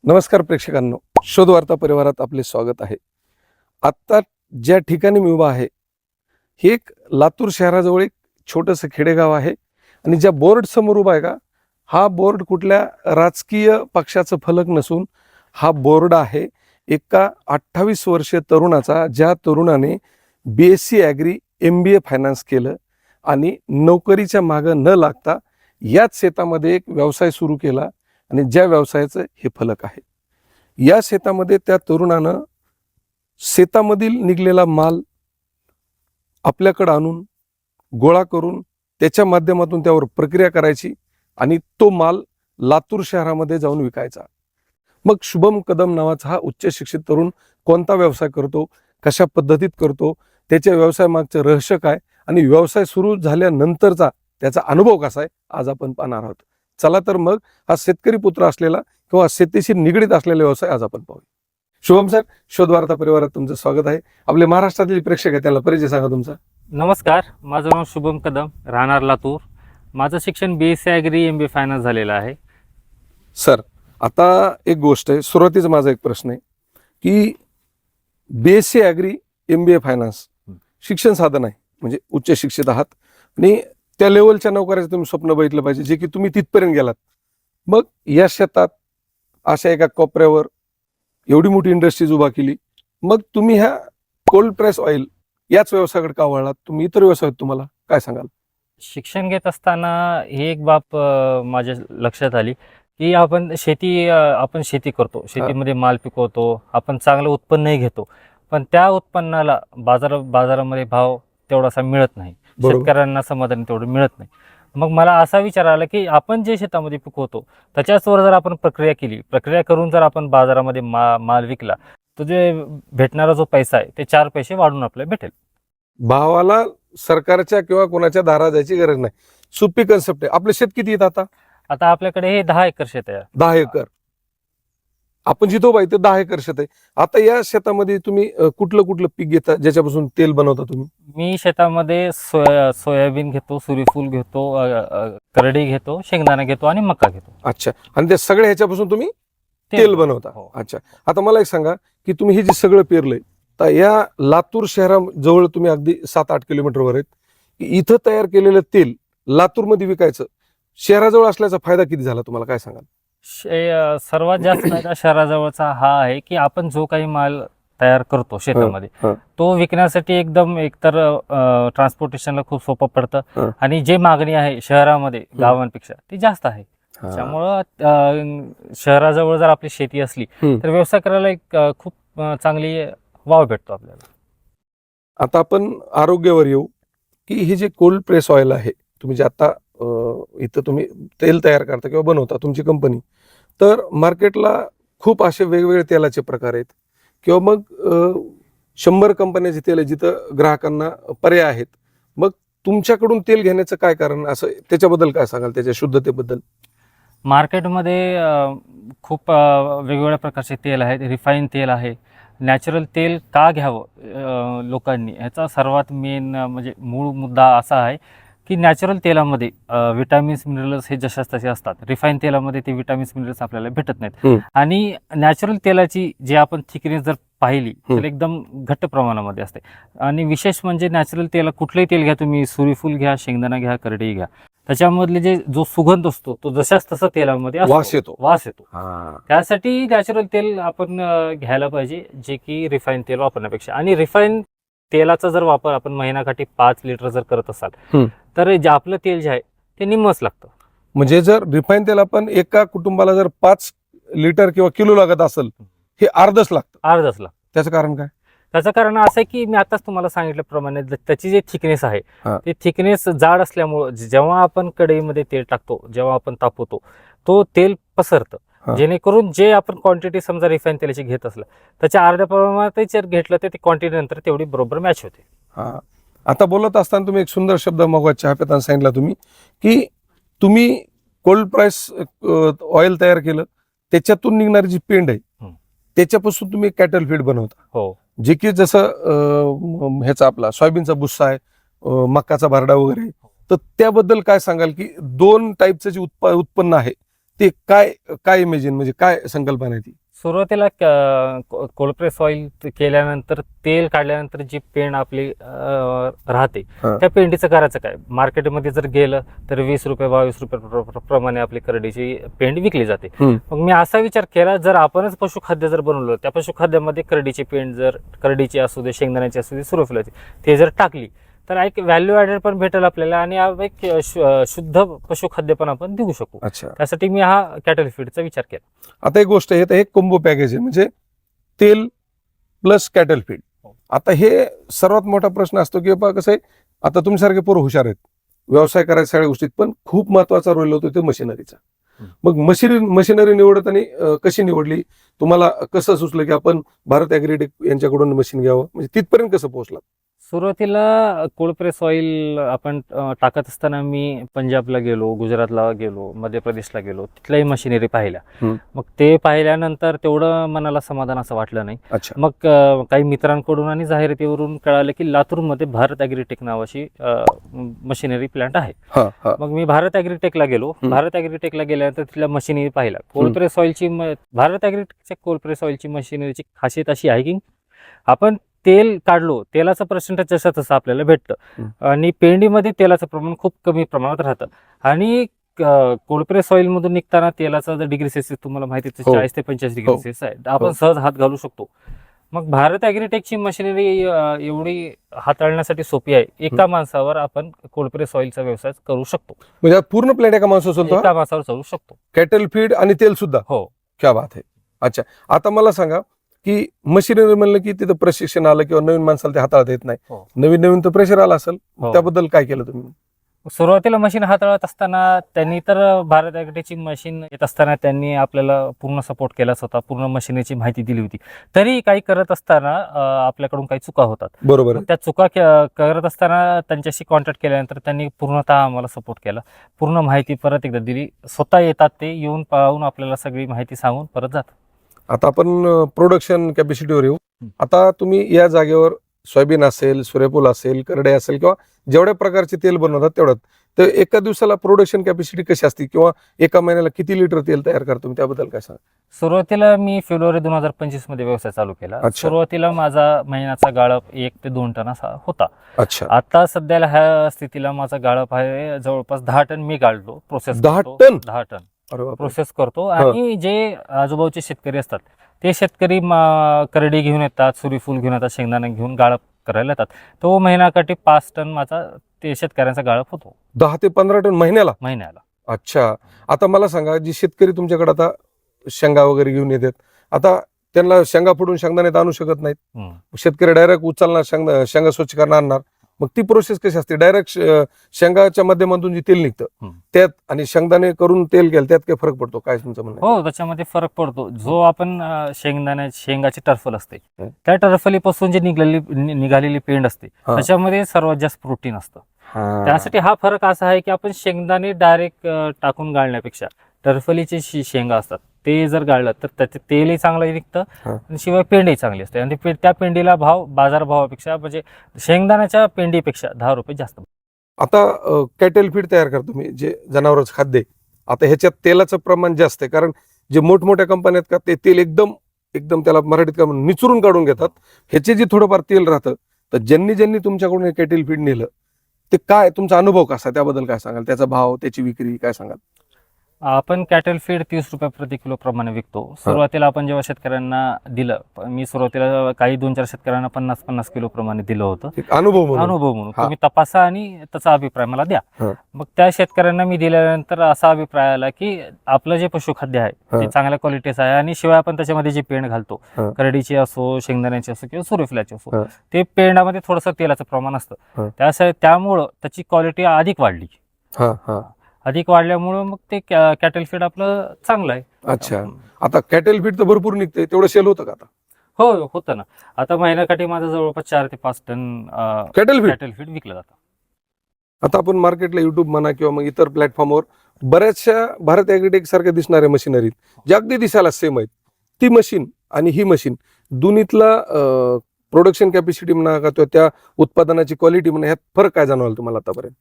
नमस्कार प्रेक्षकांनो, शोध वार्ता परिवारात आपले स्वागत आहे. आत्ता ज्या ठिकाणी मी उभा आहे हे एक लातूर शहराजवळ एक छोटंसं खेडेगाव आहे आणि ज्या बोर्ड समोर उभा आहे का, हा बोर्ड कुठल्या राजकीय पक्षाचं फलक नसून हा बोर्ड आहे एका 28 वर्षीय तरुणाचा, ज्या तरुणाने BSc ॲग्री MBA फायनान्स केलं आणि नोकरीच्या मागं न लागता याच शेतामध्ये एक व्यवसाय सुरू केला आणि ज्या व्यवसायाचं हे फलक आहे. या शेतामध्ये त्या तरुणानं शेतामधील निघलेला माल आपल्याकडे आणून गोळा करून त्याच्या माध्यमातून त्यावर प्रक्रिया करायची आणि तो माल लातूर शहरामध्ये जाऊन विकायचा. मग शुभम कदम नावाचा हा उच्च शिक्षित तरुण कोणता व्यवसाय करतो, कशा पद्धतीत करतो, त्याच्या व्यवसाय मागचं रहस्य काय आणि व्यवसाय सुरू झाल्यानंतरचा त्याचा अनुभव कसा आहे, आज आपण पाहणार आहोत. चला तर मग हा शेतकरी पुत्र असलेला किंवा शेतीशी निगडीत असलेला व्यवसाय आज आपण पाहूया. शुभम सर, शोध वार्ता परिवारात तुमचं स्वागत आहे. आपले महाराष्ट्रातील प्रेक्षक आहे त्याला परिचय सांगा तुमचा. नमस्कार, माझं नाव शुभम कदम, राहणार लातूर. माझं शिक्षण BSc ॲग्री MBA फायनान्स झालेलं आहे. सर, आता एक गोष्ट आहे, सुरुवातीचा माझा एक प्रश्न आहे की BSc ॲग्री MBA फायनान्स शिक्षण साधन आहे, म्हणजे उच्च शिक्षित आहात आणि त्या लेवलच्या नोकऱ्याचं तुम्ही स्वप्न बघितलं पाहिजे जे की तुम्ही तिथपर्यंत गेलात. मग या शेतात अशा एका कोपऱ्यावर एवढी मोठी इंडस्ट्रीज उभा केली, मग तुम्ही ह्या कोल्ड प्रेस ऑइल याच व्यवसायाकडे का वळलात? तुम्ही इतर व्यवसायात तुम्हाला काय सांगाल? शिक्षण घेत असताना ही एक बाब माझ्या लक्षात आली की आपण शेती करतो, शेतीमध्ये माल पिकवतो, आपण चांगलं उत्पन्नही घेतो, पण त्या उत्पन्नाला बाजारामध्ये भाव तेवढासा मिळत नाही, शेतकऱ्यांना समाधान तेवढं मिळत नाही. मग मला असा विचार आला की आपण जे शेतामध्ये पिकवतो त्याच्याचवर जर आपण प्रक्रिया करून जर आपण बाजारामध्ये माल विकला तर जे भेटणारा जो पैसा आहे ते 4 पैसे वाढून आपल्याला भेटेल. भावाला सरकारच्या किंवा कोणाच्या दारा जायची गरज नाही. सोपी कन्सेप्ट आहे. आपले शेत किती आहेत आता आपल्याकडे हे 10 एकर शेत आहे. 10 एकर. आपण जिथं उभा आहे ते 10 एकर शेत आहे. आता या शेतामध्ये तुम्ही कुठलं पीक घेता ज्याच्यापासून तेल बनवता तुम्ही? मी शेतामध्ये सोयाबीन घेतो, सूर्यफूल घेतो, करडी घेतो, शेंगदाणा घेतो आणि मका घेतो. अच्छा. आणि त्या सगळ्या ह्याच्यापासून तुम्ही तेल बनवता? हो. अच्छा. आता मला एक सांगा की तुम्ही हे जे सगळं पेरलंय तर या लातूर शहराजवळ तुम्ही अगदी 7-8 किलोमीटरवर आहेत, इथं तयार केलेलं तेल लातूरमध्ये विकायचं, शहराजवळ असल्याचा फायदा किती झाला तुम्हाला, काय सांगाल? सर्वात जास्त फायदा शहराजवळचा हा आहे की आपण जो काही माल तयार करतो शेतामध्ये तो विकण्यासाठी एकदम एकतर ट्रान्सपोर्टेशनला खूप सोपं पडतं आणि जे मागणी आहे शहरामध्ये गावांपेक्षा ती जास्त आहे. त्यामुळं शहराजवळ जर आपली शेती असली तर व्यवसाय करायला एक खूप चांगली वाव भेटतो आपल्याला. आता आपण आरोग्यावर येऊ की हे जे कोल्ड प्रेस ऑइल आहे, तुम्ही जे आता इथं तुम्ही तेल तयार करता किंवा बनवता तुमची कंपनी, तर मार्केटला खूप असे वेगवेगळे तेलाचे प्रकार आहेत किंवा मग 100 कंपन्याचे तेल आहे जिथं ग्राहकांना पर्याय आहेत. मग तुमच्याकडून तेल घेण्याचं काय कारण, असं त्याच्याबद्दल काय सांगाल, त्याच्या शुद्धतेबद्दल? मार्केटमध्ये खूप वेगवेगळ्या प्रकारचे तेल आहेत. रिफाईन तेल आहे. नॅचरल तेल का घ्यावं लोकांनी, ह्याचा सर्वात मेन म्हणजे मूळ मुद्दा असा आहे की नॅचरल तेलामध्ये विटॅमिन्स मिनरल्स हे जशाच तसे असतात. रिफाईन तेलामध्ये ते विटॅमिन्स मिनरल्स आपल्याला भेटत नाहीत. आणि नॅचरल तेलाची जे आपण थिकनेस जर पाहिली तर एकदम घट्ट प्रमाणामध्ये असते. आणि विशेष म्हणजे नॅचरल तेल, कुठलंही तेल घ्या तुम्ही, सूर्यफूल घ्या, शेंगदाणा घ्या, करडई घ्या, त्याच्यामधले जो सुगंध असतो तो जशाच तसा तेलामध्ये वास येतो. त्यासाठी नॅचरल तेल आपण घ्यायला पाहिजे, जे की रिफाईन तेल वापरण्यापेक्षा. आणि रिफाईन तेलाचा जर वापर आपण महिन्याकाठी 5 लिटर जर करत असाल तर जे आपलं तेल जे आहे ते निम्मच लागतं. म्हणजे जर रिफाईन तेल आपण एका कुटुंबाला जर 5 लिटर किंवा किलो लागत असेल, हे अर्धच लागतं. त्याचं कारण काय? त्याचं कारण असं आहे की मी आताच तुम्हाला सांगितल्याप्रमाणे त्याची जी थिकनेस आहे ती थिकनेस जाड असल्यामुळं जेव्हा आपण कढईमध्ये तेल टाकतो, जेव्हा आपण तापवतो, तो तेल पसरतं. जेणेकरून जे आपण क्वांटिटी समजा रिफाईन तेलाची घेत असलं त्याच्या अर्ध्या प्रमाणात जर घेतलं तर ती क्वांटिटी नंतर तेवढी बरोबर मॅच होते. आता बोलत असताना तुम्ही एक सुंदर शब्द मग चहा पिताना सांगितला तुम्ही की तुम्ही कोल्ड प्रेस ऑइल तयार केलं, त्याच्यातून निघणारी जी पेंड आहे त्याच्यापासून तुम्ही कॅटल फीड बनवता. हो. जे की जसं ह्याचा आपला सोयाबीनचा भुस्सा आहे, मकाचा भरडा वगैरे, तर त्याबद्दल काय सांगाल की 2 टाईपचं जे उत्पन्न आहे ते काय काय इमेजिन म्हणजे काय संकल्पना आहे ती? सुरुवातीला कोल्ड प्रेस ऑइल केल्यानंतर तेल काढल्यानंतर जी पेंड आपली राहते हा. त्या पेंडीचं करायचं काय. मार्केटमध्ये जर गेलं तर 20 रुपये 22 रुपये प्रमाणे आपली करडीची पेंड विकली जाते. मग मी असा विचार केला, जर आपणच पशुखाद्य जर बनवलं, त्या पशुखाद्यामध्ये करडीची पेंड जर करडीची असू दे, शेंगदाण्याची असू दे, सूर्यफुलाची ते जर टाकली तर एक व्हॅल्यू ॲडेड पण भेटेल आपल्याला आणि एक शुद्ध पशुखाद्य पण आपण देऊ शकू. अच्छा, त्यासाठी मी हा कॅटल फीडचा विचार केला. आता एक गोष्ट आहे, तर हे कोंबो पॅकेज आहे म्हणजे तेल प्लस कॅटल फीड. आता हे सर्वात मोठा प्रश्न असतो की बाबा कसं आहे, आता तुमच्यासारखे पोरं हुशार आहेत, व्यवसाय करायच्या सगळ्या गोष्टीत, पण खूप महत्वाचा रोल होतो ते मशिनरीचा. मग मशिनरी निवडताना कशी निवडली? तुम्हाला कसं सुचलं की आपण भारत ॲग्रीटेक यांच्याकडून मशीन घ्यावं, म्हणजे तिथपर्यंत कसं पोहोचला? सुरुवातीला कोल्ड प्रेस ऑइल आपण टाकत असताना मी पंजाबला गेलो, गुजरातला गेलो, मध्य प्रदेशला गेलो, तिथल्याही मशिनरी पाहिल्या. मग ते पाहिल्यानंतर तेवढं मनाला समाधान असं वाटलं नाही. अच्छा, मग काही मित्रांकडून आणि जाहिरातीवरून कळालं की लातूरमध्ये भारत ॲग्रीटेक नावाची मशिनरी प्लांट आहे. हा हा, मग मी भारत ॲग्रीटेकला गेलो. भारत ॲग्रीटेकला गेल्यानंतर तिथल्या मशिनरी पाहिल्या. कोल्ड प्रेस ऑइलची भारत ॲग्रीटेकच्या कोल्ड प्रेस ऑइलची मशिनरीची खासियत अशी आहे की आपण तेल काढलो, तेलाचं पर्सेंटेज जसं तसं आपल्याला भेटतं आणि पेंडीमध्ये तेलाचं प्रमाण खूप कमी प्रमाणात राहतं. आणि कोल्ड प्रेस ऑइल मधून निघताना तेलाचा जर डिग्री सेल्सिअस तुम्हाला माहिती आहे, 40 ते 45 डिग्री सेल्सिअस आहे. आपण सहज हात घालू शकतो. मग भारत ॲग्रीटेकची मशिनरी एवढी हाताळण्यासाठी सोपी आहे. एका माणसावर आपण कोल्ड प्रेस ऑइलचा व्यवसाय करू शकतो. म्हणजे पूर्ण प्लॅट एका माणसावर चालतो? एका माणसावर चालू शकतो. कॅटल फीड आणि तेल सुद्धा? हो. क्या बात आहे. अच्छा, आता मला सांगा की मशिनरी म्हणलं की तिथं प्रशिक्षण आलं किंवा नवीन माणसाला ते हाताळता येत नाही, हो. नवीन तर प्रेशर आला असेल, हो. त्याबद्दल काय केलं तुम्ही? सुरुवातीला मशीन हाताळत असताना त्यांनी तर भारत ॲग्रीटेकची मशीन येत असताना त्यांनी आपल्याला पूर्ण सपोर्ट केलाच होता, पूर्ण मशीनची माहिती दिली होती. तरी काही करत असताना आपल्याकडून काही चुका होतात. बरोबर. त्या चुका करत असताना त्यांच्याशी कॉन्टॅक्ट केल्यानंतर त्यांनी पूर्णतः आम्हाला सपोर्ट केला, पूर्ण माहिती परत एकदा दिली. स्वतः येतात ते, येऊन पाहून आपल्याला सगळी माहिती सांगून परत जातात. आता आपण प्रोडक्शन कॅपॅसिटीवर येऊ. आता तुम्ही या जागेवर सोयाबीन असेल, सूर्यफूल असेल, करडे असेल किंवा जेवढ्या प्रकारचे तेल बनवतात तेवढ्यात, तर एका दिवसाला प्रोडक्शन कॅपॅसिटी कशी असते किंवा एका महिन्याला किती लिटर तेल तयार करतो तुम्ही, त्याबद्दल काय सांगा? सुरुवातीला मी फेब्रुवारी 2025 मध्ये व्यवसाय चालू केला. अच्छा. सुरुवातीला माझा महिन्याचा गाळप 1 ते 2 टन असा होता. अच्छा, आता सध्याला ह्या स्थितीला माझा गाळप आहे जवळपास 10 टन मी गाळतो. Process 10 ton? 10 टन अरे बापरे. प्रोसेस करतो. आणि जे आजूबाजूचे शेतकरी असतात ते शेतकरी करडी घेऊन येतात, सूर्यफूल घेऊन येतात, शेंगदाणा घेऊन गाळप करायला येतात. तो महिन्याकाठी 5 टन माझा ते शेतकऱ्यांचा गाळप होतो 10 ते 15 टन महिन्याला? अच्छा, आता मला सांगा, जी शेतकरी तुमच्याकडे आता शेंगा वगैरे घेऊन येतात, आता त्यांना शेंगा फोडून शेंगदाण्यात आणू शकत नाहीत, शेतकरी डायरेक्ट उचलणार, शेंगा स्वच्छ करणार, आणणार, मग ती प्रोसेस कशी असते? डायरेक्ट शेंगाच्या माध्यमातून जे तेल निघतं त्यात आणि शेंगदाणे करून तेल केलं त्यात काय फरक पडतो? काय तुमचं म्हणणं? हो, त्याच्यामध्ये फरक पडतो. जो आपण शेंगाची टर्फल असते त्या टर्फलीपासून जे निघालेली पेंड असते त्याच्यामध्ये सर्वात जास्त प्रोटीन असतं. त्यासाठी हा फरक असा आहे की आपण शेंगदाणे डायरेक्ट टाकून गाळण्यापेक्षा टर्फलीचे शेंगा असतात ते जर गाळलं तर त्याचे तेलही चांगलं निघतं आणि शिवाय पेंडही चांगली असते. आणि त्या पेंडीला भाव बाजारभावापेक्षा म्हणजे शेंगदाण्याच्या पेंडीपेक्षा 10 रुपये जास्त. आता कॅटल फीड तयार करतो मी, जे जनावरांचं खाद्य आहे, आता ह्याच्यात तेलाचं प्रमाण जास्त आहे, कारण जे मोठमोठ्या कंपन्यात का ते तेल एकदम त्याला मराठीत का म्हणून निचरून काढून घेतात. ह्याचे जे थोडंफार तेल राहतं, तर ज्यांनी तुमच्याकडून हे कॅटल फीड नेलं ते काय, तुमचा अनुभव कसा, त्याबद्दल काय सांगाल? त्याचा भाव, त्याची विक्री काय सांगाल? आपण कॅटल फीड 30 रुपये प्रति किलो प्रमाणे विकतो. सुरुवातीला आपण जेव्हा शेतकऱ्यांना दिलं, मी सुरुवातीला काही 2-4 शेतकऱ्यांना 50-50 किलो प्रमाणे दिलं होतं. अनुभव म्हणून तुम्ही तपासा आणि त्याचा अभिप्राय मला द्या. मग त्या शेतकऱ्यांना मी दिल्यानंतर असा अभिप्राय आला की आपलं जे पशुखाद्य आहे ते चांगल्या क्वालिटीचं आहे आणि शिवाय आपण त्याच्यामध्ये जे पेंड घालतो, करडीची असो, शेंगदाण्याची असो किंवा सूर्यफुलाची असो, ते पेंडामध्ये थोडंसं तेलाचं प्रमाण असतं. त्यामुळं त्याची क्वालिटी अधिक वाढल्यामुळं मग ते कॅटल फीड आपलं चांगलं आहे. अच्छा, आता कॅटल फीड तर भरपूर निघते, तेवढं सेल होतं का आता? हो, होतं ना. आता महिन्याकाठी माझं जवळपास 4 ते 5 टन कॅटल फीड विकलं जातं. आता आपण मार्केटला युट्यूब म्हणा किंवा मग इतर प्लॅटफॉर्मवर बऱ्याचशा भारत ॲग्रीटेक सारख्या दिसणाऱ्या मशिनरीत जे अगदी दिसायला सेम आहेत, ती मशीन आणि ही मशीन दोन्हीतला प्रोडक्शन कॅपॅसिटी म्हणा का त्या उत्पादनाची क्वालिटी म्हणा, ह्यात फरक काय जाणवला तुम्हाला आतापर्यंत?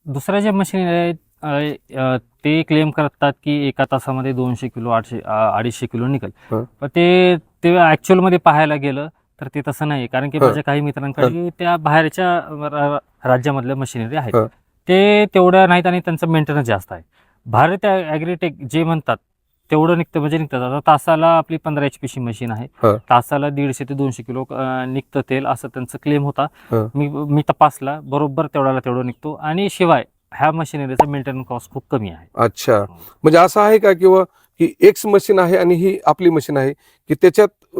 दुसऱ्या ज्या मशीन आहेत ते क्लेम करतात की एका तासामध्ये 200 किलो 250 किलो निघेल. हं. पण ते ॲक्च्युअलमध्ये पाहायला गेलं तर ते तसं नाही, कारण की हं. माझ्या काही मित्रांकडे त्या बाहेरच्या राज्यामधल्या मशिनरी आहेत. हं. ते तेवढ्या नाहीत आणि त्यांचं मेंटेनन्स जास्त आहे. भारत ॲग्रीटेक जे म्हणतात तेवढं निघतं, म्हणजे निघतं. आता तासाला आपली 15 HP मशीन आहे. हं. तासाला 150 ते 200 किलो निघतं तेल, असं त्यांचं क्लेम होता. हं. मी तपासला, बरोबर तेवढ्याला तेवढं निघतो. आणि शिवाय ह्या मशिनरीचा मेंटेनन्स कॉस्ट खूप कमी आहे. अच्छा, म्हणजे असं आहे का किंवा ही एक्स मशीन आहे आणि ही आपली मशीन आहे की त्याच्यात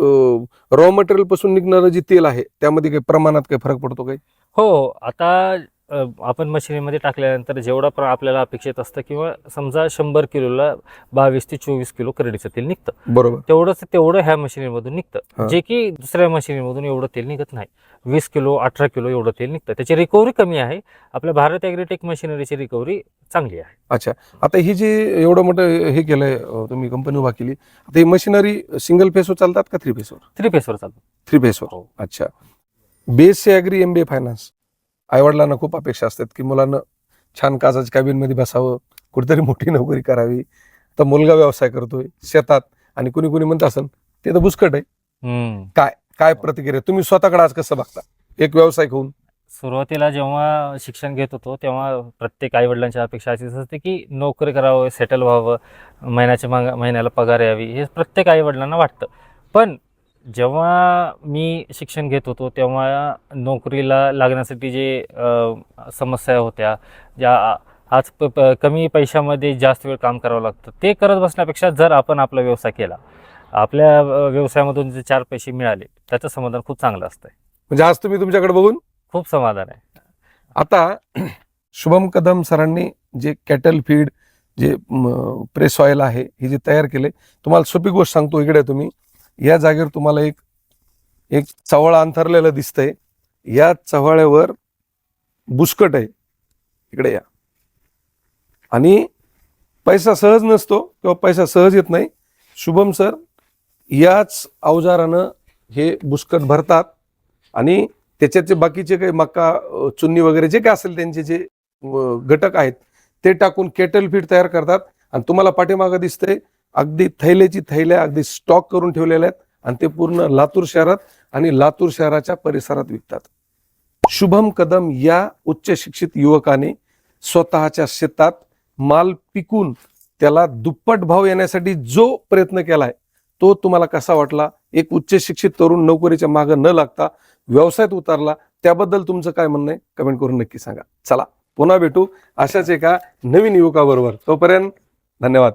रॉ मटेरियल पासून निघणारं जे तेल आहे त्यामध्ये काही प्रमाणात काही फरक पडतो काही? हो, आता आपण मशिनरीमध्ये टाकल्यानंतर जेवढं आपल्याला अपेक्षित असतं, किंवा समजा 100 किलोला 22 ते 24 किलो करडीचं तेल निघतं, बरोबर. तेवढं ह्या मशिनरीमधून हा. निघतं, जे की दुसऱ्या मशिनरीमधून एवढं तेल निघत नाही. 20 किलो 18 किलो एवढं तेल निघतं. त्याची रिकव्हरी कमी आहे. आपल्या भारत ॲग्रीटेक मशिनरीची रिकव्हरी चांगली आहे. अच्छा, आता ही जी एवढं मोठं हे केलंय तुम्ही कंपनी उभा केली, आता ही मशिनरी सिंगल फेसवर चालतात का 3 फेसवर? 3 फेसवर चालतं. 3 फेसवर. हो. अच्छा, BSc ॲग्री MBA फायनान्स. आईवडिलांना खूप अपेक्षा असतात की मुलांना छान काचाच्या कॅबिनमध्ये बसावं, कुठेतरी मोठी नोकरी करावी. तर मुलगा व्यवसाय करतोय शेतात आणि कुणी कुणी म्हणत असन ते तर बुसकट आहे. काय प्रतिक्रिया तुम्ही स्वतःकडे आज कसं बघता एक व्यावसायिक होऊन? सुरुवातीला जेव्हा शिक्षण घेत होतो तेव्हा प्रत्येक आईवडिलांची अपेक्षा अशीच असते की नोकरी करावं, सेटल व्हावं, महिन्याला पगार यावी, हे प्रत्येक आईवडिलांना वाटतं. पण जेव्हा मी शिक्षण घेत होतो तेव्हा नोकरीला लागण्यासाठी जे समस्या होत्या, ज्या आज कमी पैशामध्ये जास्त वेळ काम करावं लागतं, ते करत बसण्यापेक्षा जर आपण आपला व्यवसाय केला, आपल्या व्यवसायामधून जे 4 पैसे मिळाले, त्याचं समाधान खूप चांगलं असतं. म्हणजे आज तुम्ही तुमच्याकडे बघून खूप समाधान आहे. आता शुभम कदम सरांनी जे कॅटल फीड, जे प्रेस ऑइल आहे, हे जे तयार केले, तुम्हाला सोपी गोष्ट सांगतो. इकडे तुम्ही या जागेवर तुम्हाला एक चव्हाळ अंथरलेलं दिसतंय. या चव्हाळ्यावर बुसकट आहे. इकडे या. आणि पैसा सहज नसतो किंवा पैसा सहज येत नाही. शुभम सर याच अवजारानं हे बुसकट भरतात आणि त्याच्यात बाकीचे काही मका, चुन्नी वगैरे जे काय असेल त्यांचे जे घटक आहेत ते टाकून केटल फीड तयार करतात. आणि तुम्हाला पाठीमागं दिसतंय अगदी थैल्या अगदी स्टॉक करून ठेवलेल्या आहेत आणि ते पूर्ण लातूर शहरात आणि लातूर शहराच्या परिसरात विकतात. शुभम कदम या उच्च शिक्षित युवकाने स्वतःच्या शेतात माल पिकून त्याला दुप्पट भाव येण्यासाठी जो प्रयत्न केलाय तो तुम्हाला कसा वाटला? एक उच्च शिक्षित तरुण नोकरीच्या मागे न लागता व्यवसायात उतरला, त्याबद्दल तुमचं काय म्हणणं आहे कमेंट करून नक्की सांगा. चला पुन्हा भेटू अशाच एका नवीन युवकाबरोबर. तोपर्यंत धन्यवाद.